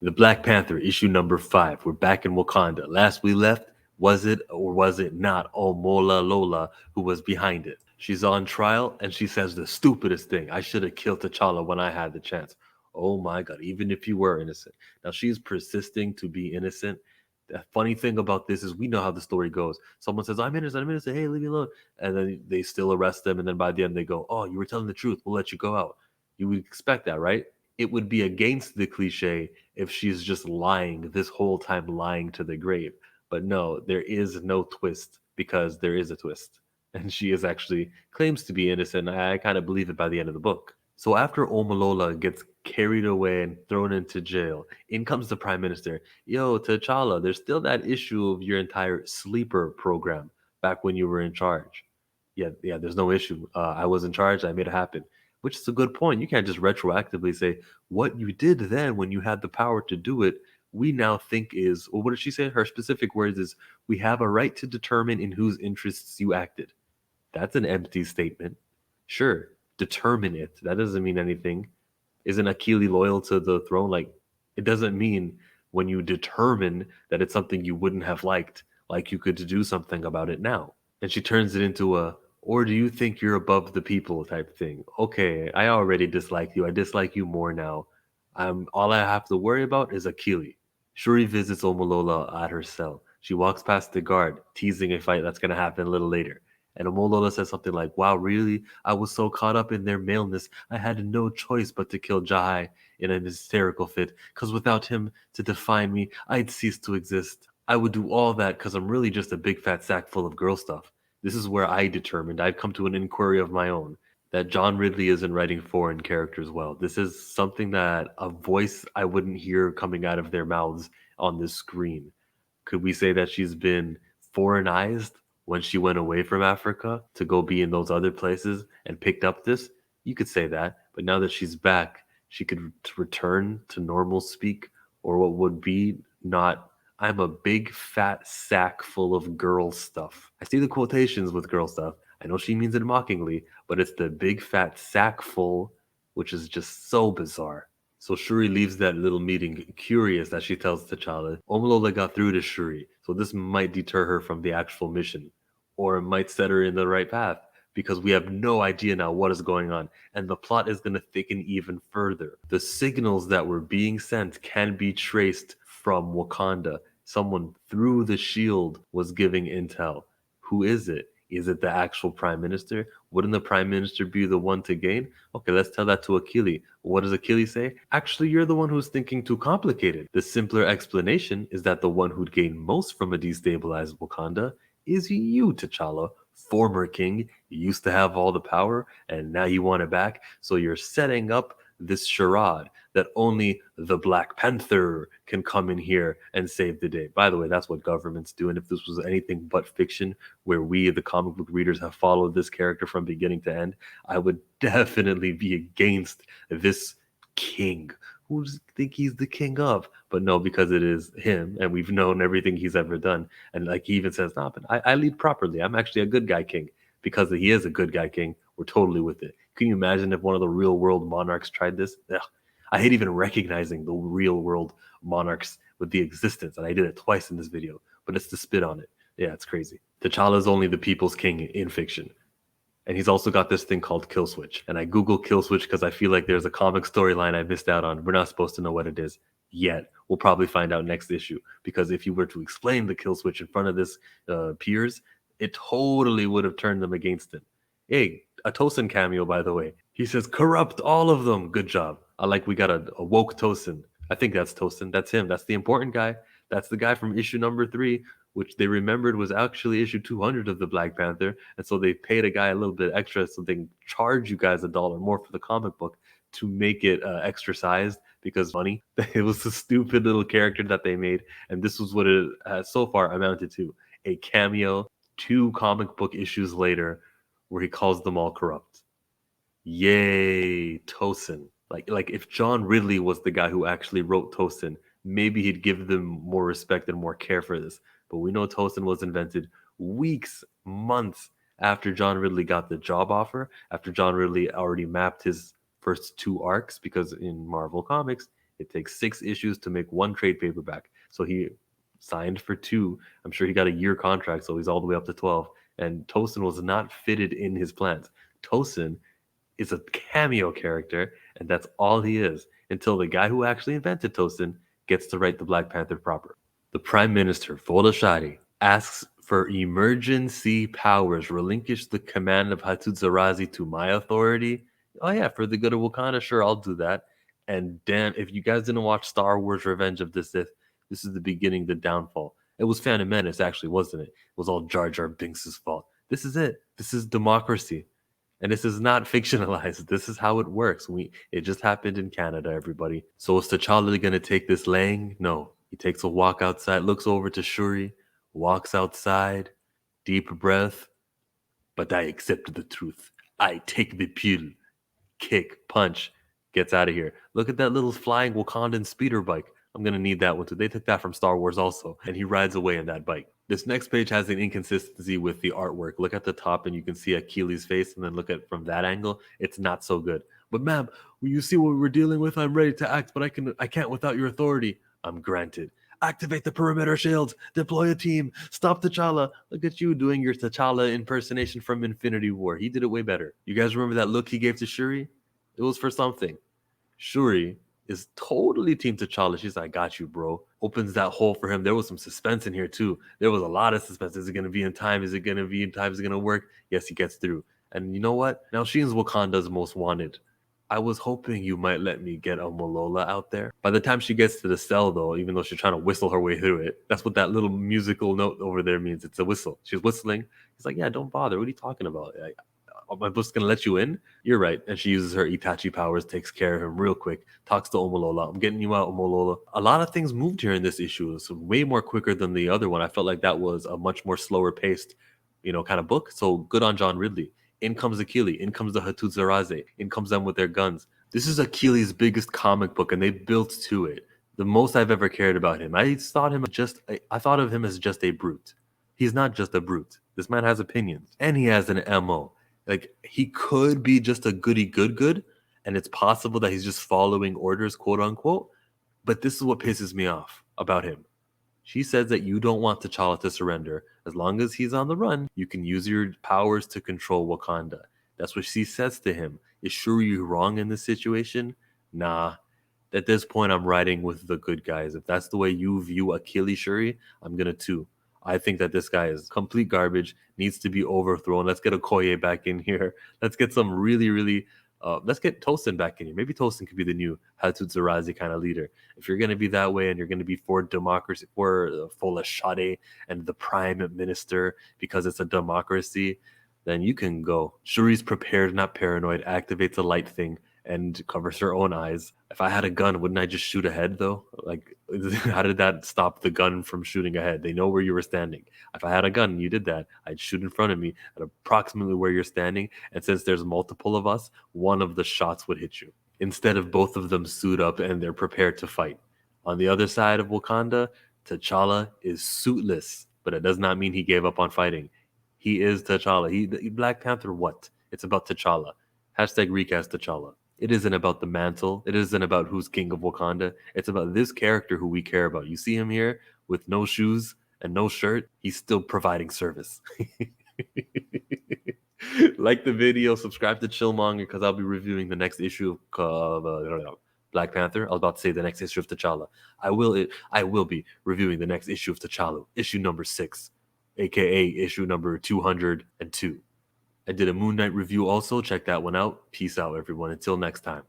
The Black Panther, issue number 5. We're back in Wakanda. Last we left, was it or was it not Omola Lola who was behind it? She's on trial and she says the stupidest thing. I should have killed T'Challa when I had the chance. Oh my god, even if you were innocent. Now she's persisting to be innocent. The funny thing about this is we know how the story goes. Someone says, I'm innocent, hey, leave me alone. And then they still arrest them, and then by the end they go, oh, you were telling the truth, we'll let you go out. You would expect that, right? It would be against the cliche if she's just lying this whole time, lying to the grave. But no, there is no twist because there is a twist. And she is actually claims to be innocent. I kind of believe it by the end of the book. So after Omolola gets carried away and thrown into jail, in comes the prime minister. Yo, T'Challa, there's still that issue of your entire sleeper program back when you were in charge. Yeah, there's no issue. I was in charge. I made it happen, which is a good point. You can't just retroactively say what you did then when you had the power to do it. We now think is, well, what did she say? Her specific words is, we have a right to determine in whose interests you acted. That's an empty statement. Sure, determine it. That doesn't mean anything. Isn't Akili loyal to the throne? Like, it doesn't mean when you determine that it's something you wouldn't have liked, like you could do something about it now. And she turns it into a, or do you think you're above the people type thing? Okay, I already dislike you. I dislike you more now. All I have to worry about is Akili. Shuri visits Omolola at her cell. She walks past the guard, teasing a fight that's going to happen a little later. And Omolola says something like, wow, really? I was so caught up in their maleness, I had no choice but to kill Jahai in an hysterical fit, because without him to define me, I'd cease to exist. I would do all that because I'm really just a big fat sack full of girl stuff. This is where I determined I'd come to an inquiry of my own that John Ridley isn't writing foreign characters well. This is something that a voice I wouldn't hear coming out of their mouths on this screen. Could we say that she's been foreignized when she went away from Africa to go be in those other places and picked up this? You could say that, but now that she's back, she could return to normal speak, or what would be not, I'm a big fat sack full of girl stuff. I see the quotations with girl stuff. I know she means it mockingly, but it's the big fat sack full, which is just so bizarre. So Shuri leaves that little meeting curious that she tells T'Challa, Omolola got through to Shuri, so this might deter her from the actual mission. Or it might set her in the right path, because we have no idea now what is going on, and the plot is going to thicken even further. The signals that were being sent can be traced from Wakanda. Someone through the shield was giving intel. Who is it? Is it the actual prime minister? Wouldn't the prime minister be the one to gain? Okay, let's tell that to Akili. What does Akili say? Actually, you're the one who's thinking too complicated. The simpler explanation is that the one who'd gain most from a destabilized Wakanda is you, T'Challa, former king. You used to have all the power, and now you want it back. So you're setting up this charade that only the Black Panther can come in here and save the day. By the way, that's what governments do. And if this was anything but fiction, where we, the comic book readers, have followed this character from beginning to end, I would definitely be against this king. Who does think he's the king of? But no, because it is him, and we've known everything he's ever done. And like he even says, nah, but I lead properly. I'm actually a good guy king. Because he is a good guy king, we're totally with it. Can you imagine if one of the real world monarchs tried this? Ugh. I hate even recognizing the real world monarchs with the existence, and I did it twice in this video, but it's to spit on it. Yeah, it's crazy. T'Challa is only the people's king in fiction. And he's also got this thing called Kill Switch. And I Google Kill Switch because I feel like there's a comic storyline I missed out on. We're not supposed to know what it is yet. We'll probably find out next issue. Because if you were to explain the Kill Switch in front of this peers, it totally would have turned them against him. Hey, a Tosin cameo, by the way. He says, corrupt all of them. Good job. I like we got a woke Tosin. I think that's Tosin. That's him. That's the important guy. That's the guy from issue number 3, which they remembered was actually issue 200 of the Black Panther. And so they paid a guy a little bit extra so they can charge you guys $1 more for the comic book to make it extra sized because money. It was a stupid little character that they made. And this was what it has so far amounted to, a cameo 2 comic book issues later where he calls them all corrupt. Yay, Tosin. Like if John Ridley was the guy who actually wrote Tosin, maybe he'd give them more respect and more care for this. But we know Tosin was invented weeks, months after John Ridley got the job offer, after John Ridley already mapped his first 2 arcs, because in Marvel Comics, It takes 6 issues to make one trade paperback. So he signed for 2. I'm sure he got a year contract, so he's all the way up to 12. And Tosin was not fitted in his plans. Tosin is a cameo character, and that's all he is until the guy who actually invented Tosin gets to write the Black Panther proper. The Prime Minister, Volashari, asks for emergency powers. Relinquish the command of Hattusarazi to my authority. Oh yeah, for the good of Wakanda, sure, I'll do that. And damn, if you guys didn't watch Star Wars Revenge of the Sith, this is the beginning, the downfall. It was Phantom Menace, actually, wasn't it? It was all Jar Jar Binks' fault. This is it. This is democracy. And this is not fictionalized. This is how it works. It just happened in Canada, everybody. So is T'Challa gonna take this Lang? No. He takes a walk outside, looks over to Shuri, walks outside, deep breath. But I accept the truth. I take the pill. Kick, punch, gets out of here. Look at that little flying Wakandan speeder bike. I'm gonna need that one too. They took that from Star Wars also, and he rides away in that bike. This next page has an inconsistency with the artwork. Look at the top and you can see Achilles' face, and then look at from that angle, it's not so good. But ma'am, will you see what we're dealing with? I'm ready to act, but I can't without your authority. I'm granted. Activate the perimeter shields. Deploy a team. Stop T'Challa. Look at you doing your T'Challa impersonation from Infinity War. He did it way better. You guys remember that look he gave to Shuri? It was for something. Shuri is totally Team T'Challa. She's like, I got you, bro. Opens that hole for him. There was some suspense in here, too. There was a lot of suspense. Is it going to be in time? Is it going to be in time? Is it going to work? Yes, he gets through. And you know what? Now Sheen's Wakanda's most wanted. I was hoping you might let me get a Malola out there. By the time she gets to the cell, though, even though she's trying to whistle her way through it, that's what that little musical note over there means. It's a whistle. She's whistling. He's like, yeah, don't bother. What are you talking about? Am I just going to let you in? You're right. And she uses her Itachi powers, takes care of him real quick, talks to Omolola. I'm getting you out, Omolola. A lot of things moved here in this issue. It's way more quicker than the other one. I felt like that was a much more slower paced, kind of book. So good on John Ridley. In comes Achilles. In comes the Hattusarazi. In comes them with their guns. This is Achilles' biggest comic book, and they built to it. The most I've ever cared about him. I thought of him as just a brute. He's not just a brute. This man has opinions, and he has an MO. Like, he could be just a goody good, and it's possible that he's just following orders, quote unquote. But this is what pisses me off about him. She says that you don't want T'Challa to surrender. As long as he's on the run, you can use your powers to control Wakanda. That's what she says to him. Is Shuri wrong in this situation? Nah. At this point, I'm riding with the good guys. If that's the way you view Achilles Shuri, I'm gonna too. I think that this guy is complete garbage, needs to be overthrown. Let's get Okoye back in here. Let's get some really, let's get Tosin back in here. Maybe Tosin could be the new Hattusarazi kind of leader. If you're going to be that way and you're going to be for democracy, for Folashade and the prime minister because it's a democracy, then you can go. Shuri's prepared, not paranoid, activates a light thing and covers her own eyes. If I had a gun, wouldn't I just shoot ahead though? Like, how did that stop the gun from shooting ahead? They know where you were standing. If I had a gun and you did that, I'd shoot in front of me at approximately where you're standing. And since there's multiple of us, one of the shots would hit you. Instead of both of them suit up and they're prepared to fight. On the other side of Wakanda, T'Challa is suitless, but it does not mean he gave up on fighting. He is T'Challa. Black Panther what? It's about T'Challa. Hashtag recast T'Challa. It isn't about the mantle. It isn't about who's king of Wakanda. It's about this character who we care about. You see him here with no shoes and no shirt. He's still providing service. Like the video, subscribe to Chillmonger because I'll be reviewing the next issue of Black Panther. I was about to say the next issue of T'Challa. I will be reviewing the next issue of T'Challa, issue number 6, aka issue number 202. I did a Moon Knight review also. Check that one out. Peace out, everyone. Until next time.